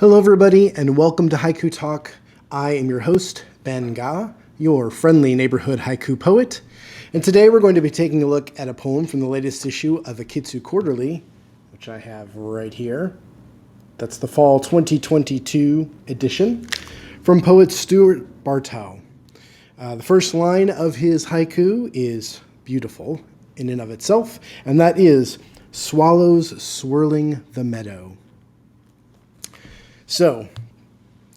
Hello everybody and welcome to Haiku Talk. I am your host, Ben Ga, your friendly neighborhood haiku poet. And today we're going to be taking a look at a poem from the latest issue of Akitsu Quarterly, which I have right here. That's the fall 2022 edition from poet Stuart Bartow. The first line of his haiku is beautiful in and of itself, and that is, "Swallows swirling the meadow." So,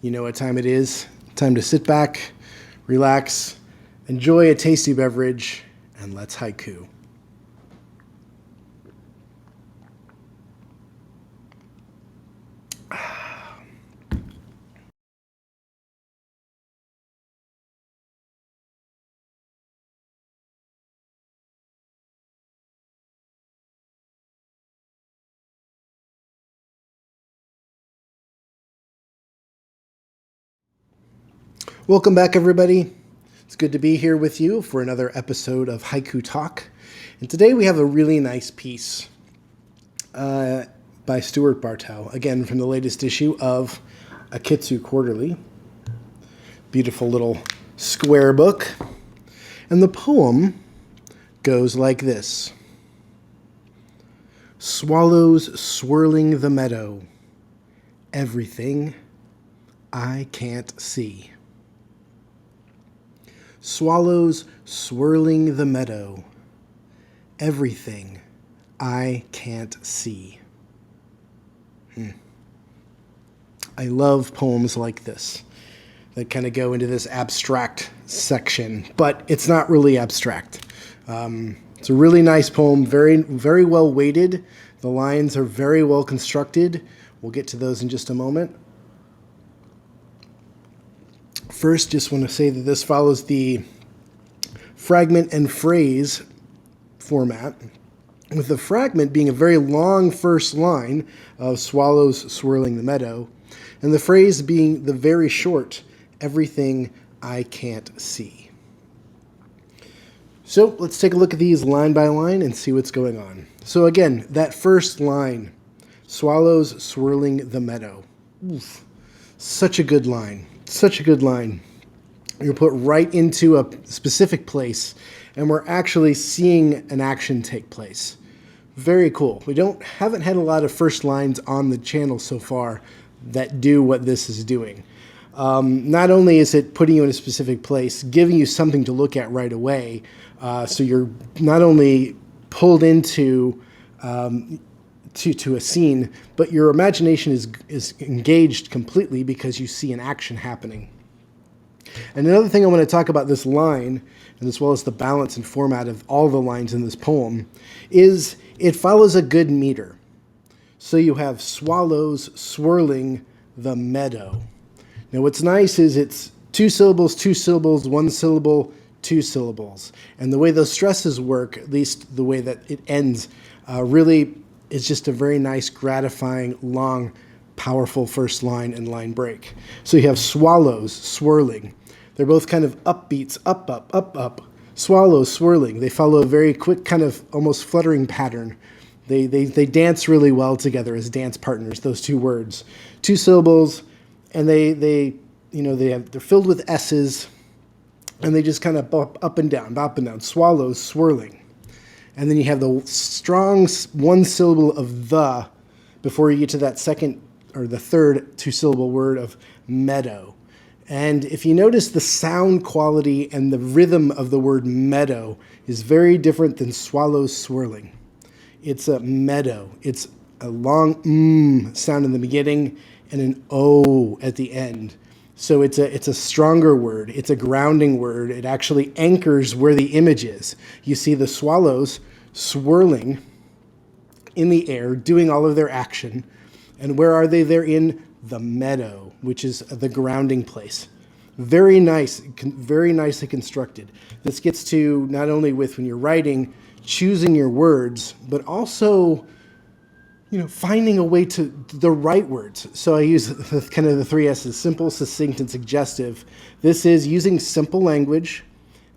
you know what time it is. Time to sit back, relax, enjoy a tasty beverage, and let's haiku. Welcome back, everybody. It's good to be here with you for another episode of Haiku Talk. And today we have a really nice piece by Stuart Bartow, again from the latest issue of Akitsu Quarterly. Beautiful little square book. And the poem goes like this. Swallows swirling the meadow, everything I can't see. Swallows swirling the meadow, everything I can't see. I love poems like this that kind of go into this abstract section, but it's not really abstract. It's a really nice poem, very, very well weighted. The lines are very well constructed. We'll get to those in just a moment. First, just want to say that this follows the fragment and phrase format, with the fragment being a very long first line of swallows swirling the meadow, and the phrase being the very short, everything I can't see. So let's take a look at these line by line and see what's going on. So again, that first line, swallows swirling the meadow. Oof, such a good line. Such a good line. You're put right into a specific place, and we're actually seeing an action take place. Very cool. We haven't had a lot of first lines on the channel so far that do what this is doing. Not only is it putting you in a specific place, giving you something to look at right away, so you're not only pulled into to a scene, but your imagination is engaged completely because you see an action happening. And another thing I want to talk about this line, and as well as the balance and format of all the lines in this poem, is it follows a good meter. So you have swallows swirling the meadow. Now what's nice is it's two syllables, one syllable, two syllables. And the way those stresses work, at least the way that it ends, really is just a very nice, gratifying, long, powerful first line and line break. So you have swallows swirling. They're both kind of upbeats, up, up, up, up. Swallows swirling. They follow a very quick kind of almost fluttering pattern. They dance really well together as dance partners, those two words. Two syllables, and they're filled with S's, and they just kind of bop up and down, swallows swirling. And then you have the strong one syllable of the before you get to that second or the third two-syllable word of meadow. And if you notice, the sound quality and the rhythm of the word meadow is very different than swallows swirling. It's a meadow. It's a long sound in the beginning and an O at the end. So it's a stronger word. It's a grounding word. It actually anchors where the image is. You see the swallows swirling in the air, doing all of their action. And where are they? They're in the meadow, which is the grounding place. Very nice, very nicely constructed. This gets to not only with when you're writing, choosing your words, but also finding a way to the right words. So I use kind of the three S's: simple, succinct, and suggestive. This is using simple language,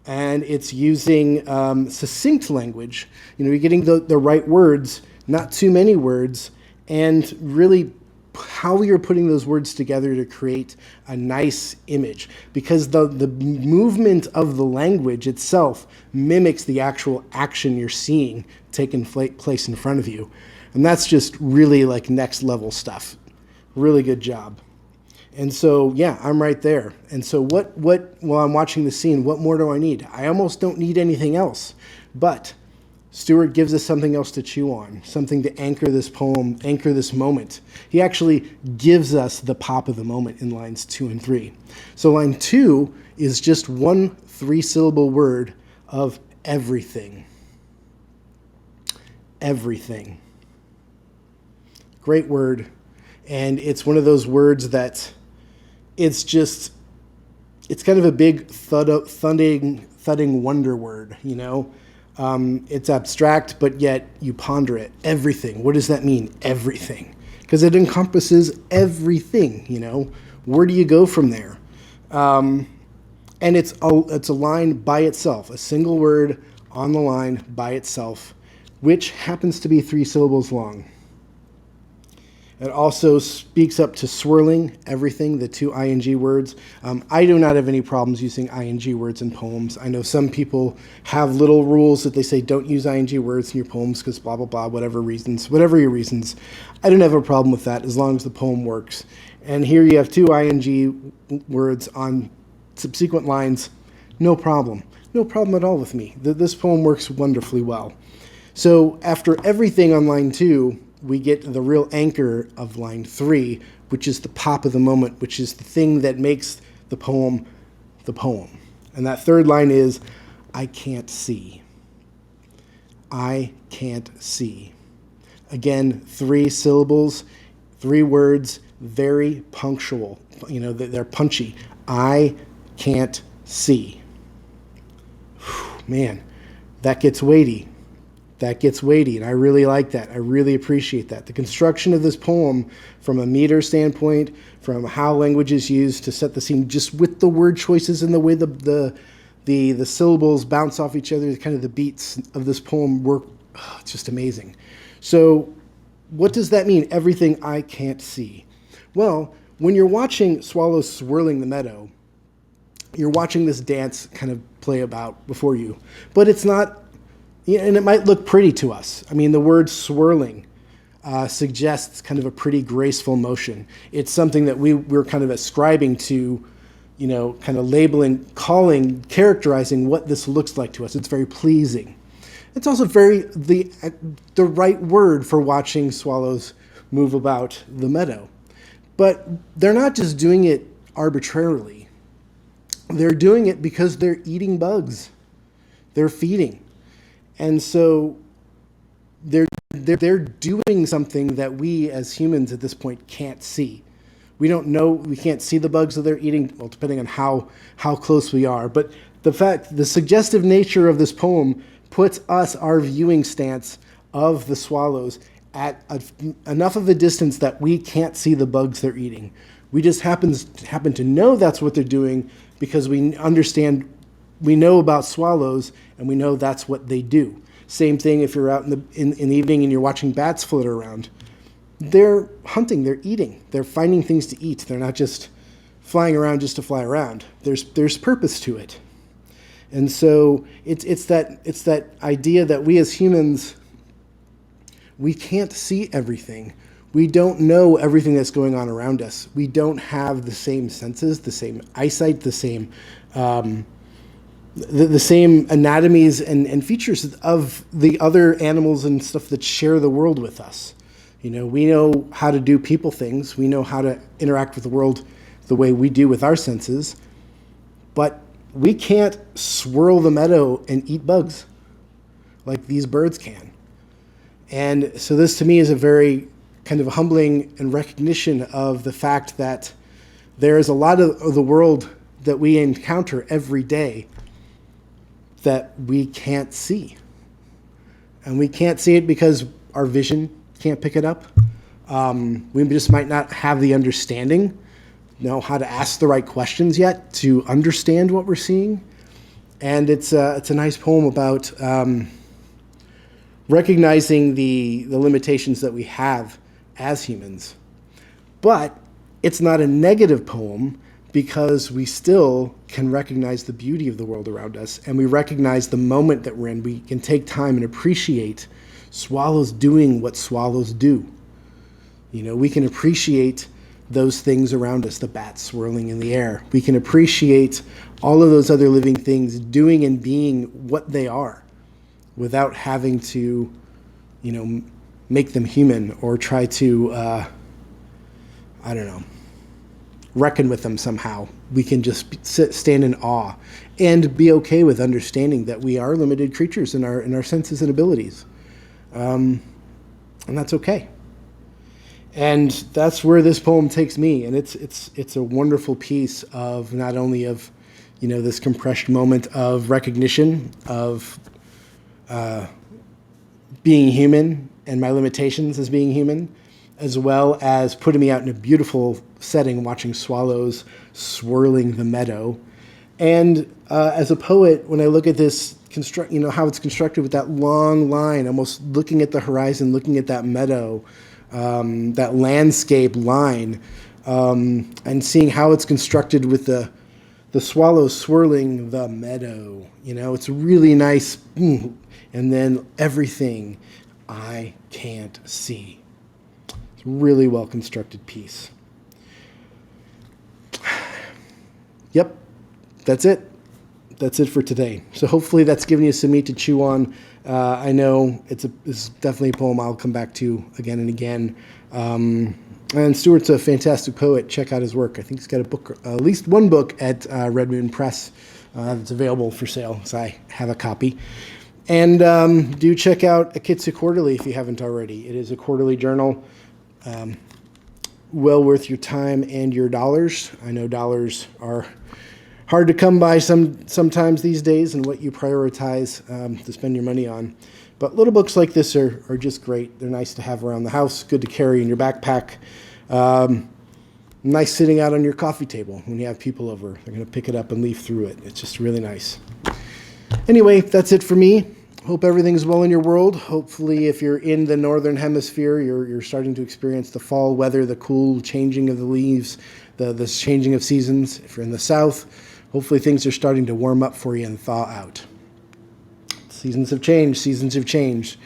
and it's using succinct language. You're getting the right words, not too many words, and really how you're putting those words together to create a nice image, because the movement of the language itself mimics the actual action you're seeing taking place in front of you. And that's just really like next level stuff. Really good job. And so, yeah, I'm right there. And so while I'm watching the scene, what more do I need? I almost don't need anything else. But Stuart gives us something else to chew on, something to anchor this poem, anchor this moment. He actually gives us the pop of the moment in lines 2 and 3. So line 2 is just one 3-syllable word of everything. Everything. Great word. And it's one of those words that it's kind of a big thudding wonder word, you know? It's abstract, but yet you ponder it. Everything. What does that mean? Everything. Because it encompasses everything, you know? Where do you go from there? And it's a line by itself, a single word on the line by itself, which happens to be 3 syllables long. It also speaks up to swirling, everything, the 2 ing words. I do not have any problems using ing words in poems. I know some people have little rules that they say don't use ing words in your poems because blah, blah, blah, whatever your reasons. I don't have a problem with that as long as the poem works. And here you have 2 ing words on subsequent lines. No problem. No problem at all with me. This poem works wonderfully well. So after everything on line 2, we get the real anchor of line 3, which is the pop of the moment, which is the thing that makes the poem the poem. And that third line is, I can't see. I can't see. Again, 3 syllables, 3 words, very punctual. You know, they're punchy. I can't see. Whew, man, that gets weighty. That gets weighty, and I really like that. I really appreciate that. The construction of this poem, from a meter standpoint, from how language is used to set the scene, just with the word choices and the way the syllables bounce off each other, kind of the beats of this poem work, it's just amazing. So what does that mean, everything I can't see? Well, when you're watching swallows swirling the meadow, you're watching this dance kind of play about before you, but it's not. And it might look pretty to us. I mean, the word swirling suggests kind of a pretty graceful motion. It's something that we're kind of ascribing to, you know, kind of labeling, calling, characterizing what this looks like to us. It's very pleasing. It's also the right word for watching swallows move about the meadow. But they're not just doing it arbitrarily. They're doing it because they're eating bugs. They're feeding. And so they're doing something that we as humans at this point can't see. We don't know, we can't see the bugs that they're eating, well, depending on how close we are. But the suggestive nature of this poem puts us, our viewing stance of the swallows, at enough of a distance that we can't see the bugs they're eating. We just happen to know that's what they're doing because we know about swallows, and we know that's what they do. Same thing if you're out in the evening and you're watching bats flitter around. They're hunting, they're eating, they're finding things to eat. They're not just flying around just to fly around. There's purpose to it. And so it's that idea that we as humans, we can't see everything. We don't know everything that's going on around us. We don't have the same senses, the same eyesight, the same the same anatomies and features of the other animals and stuff that share the world with us. You know, we know how to do people things. We know how to interact with the world the way we do with our senses. But we can't swirl the meadow and eat bugs like these birds can. And so this to me is a very kind of humbling and recognition of the fact that there is a lot of the world that we encounter every day that we can't see. And we can't see it because our vision can't pick it up. We just might not have the understanding, know how to ask the right questions yet to understand what we're seeing. And it's a nice poem about recognizing the limitations that we have as humans. But it's not a negative poem because we still can recognize the beauty of the world around us, and we recognize the moment that we're in. We can take time and appreciate swallows doing what swallows do. You know, we can appreciate those things around us, the bats swirling in the air. We can appreciate all of those other living things doing and being what they are without having to, you know, make them human or try to, I don't know, reckon with them somehow. We can just stand in awe and be okay with understanding that we are limited creatures in our senses and abilities. And that's okay. And that's where this poem takes me. And it's a wonderful piece of not only of, you know, this compressed moment of recognition of being human and my limitations as being human, as well as putting me out in a beautiful setting watching swallows swirling the meadow. And as a poet, when I look at this you know, how it's constructed with that long line, almost looking at the horizon, looking at that meadow, that landscape line, and seeing how it's constructed with the swallows swirling the meadow. You know, it's really nice. And then everything I can't see. It's a really well constructed piece. Yep, that's it. That's it for today. So hopefully that's given you some meat to chew on. I know it's definitely a poem I'll come back to again and again. And Stuart's a fantastic poet. Check out his work. I think he's got a book, at least one book at Red Moon Press that's available for sale. So I have a copy. And do check out Akitsu Quarterly if you haven't already. It is a quarterly journal. Well worth your time and your dollars. I know dollars are hard to come by sometimes these days, and what you prioritize to spend your money on. But little books like this are just great. They're nice to have around the house, good to carry in your backpack. Nice sitting out on your coffee table when you have people over. They're going to pick it up and leaf through it. It's just really nice. Anyway, that's it for me. Hope everything's well in your world. Hopefully, if you're in the northern hemisphere, you're starting to experience the fall weather, the cool changing of the leaves, the changing of seasons. If you're in the south, hopefully things are starting to warm up for you and thaw out. Seasons have changed,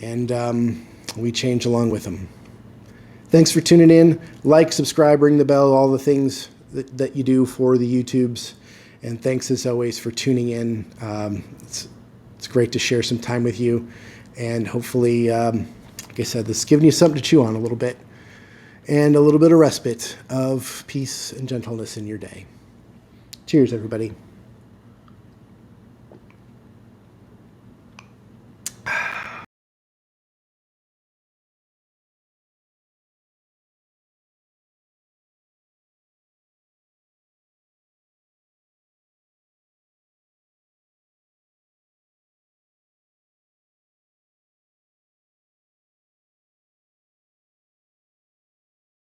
and we change along with them. Thanks for tuning in. Like, subscribe, ring the bell, all the things that you do for the YouTubes. And thanks, as always, for tuning in. It's great to share some time with you. And hopefully, like I said, this is giving you something to chew on a little bit. And a little bit of respite of peace and gentleness in your day. Cheers, everybody.